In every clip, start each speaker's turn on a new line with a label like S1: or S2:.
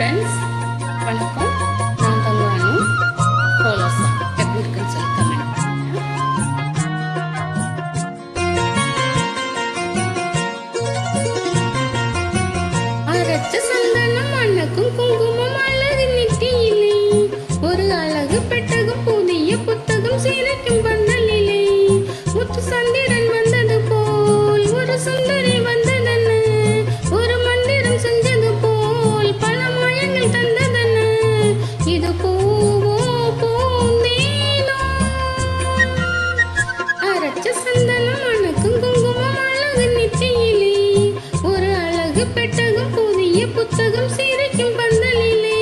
S1: Friends, வணக்கம். நான் தங்குவானு ரோலோசா. எப்படி இருக்குன்னு சொல்லி கமெண்ட் பண்ணுங்க. அரைச்ச சந்தனம் மணக்கும் குங்குமம் அழகு நெத்தியிலே, ஒரு அழகு பெட்டகம் புதிய புத்தகம் சீரைக்கும் பந்தலிலே, முத்து சந்திரன் வந்தது போல் ஒரு சுந்தரி வந்ததென்ன, ஒரு மந்திரம் செஞ்சது போல் பல மாயங்கள் தந்ததென்ன, இது பூவோ பூந்தேனோ. அரைச்ச சந்தனம் மணக்கும் குங்குமம் அழகு நெத்தியிலே, ஒரு அழகு பெட்டகம் புதிய புத்தகம் சீரைக்கும் பந்தலிலே.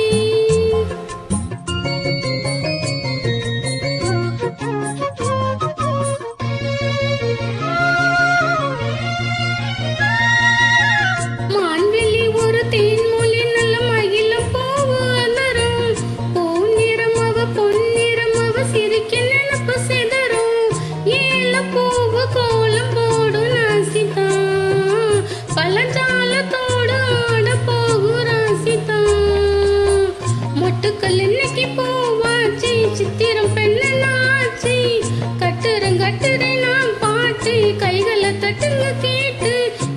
S1: மான்வெளி ஒரு தேன்மொழி நல்ல மகிழம் பூவு அலரும், பூநிறம் அவ பொன்னிறம் அவ சிரிக்க நினப்பு சிதறும், ஏல பூவு கோலம் போடும் ராசிதான், பழஞ்சாலத்தோடு ஆட போகு ராசிதான். மொட்டுக்கள் இன்னைக்கு பூவாச்சு, சித்திரம் பெண்ணாச்சு, கட்டுரை நாம் பாட்டு, கைகளை தட்டுங்க கேட்டு,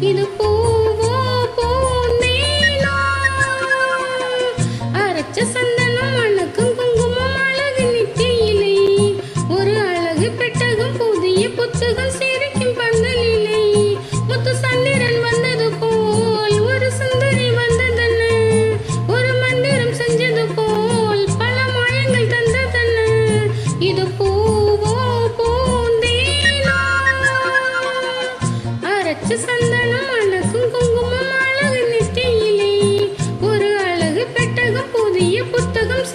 S1: இது பூவோ பூந்தேனோ. அரைச்ச சந்தனம் மணக்கும் குங்குமம் அழகு நெத்தியிலே, ஒரு அழகு பெட்டகம் புதிய புத்தகம் சீரைக்கும் பந்தலிலே, முத்து சந்திரன் வந்தது போல் ஒரு சுந்தரி வந்ததென்ன, ஒரு மந்திரம் செஞ்சது போல் பல மாயங்கள் தந்ததென்ன, இது பூவோ பூந்தேனோ. அரைச்ச சந்தனம் மணக்கும் குங்குமம் அழகு நெத்தியிலே, ஒரு அழகு பெட்டகம் புதிய புத்தகம்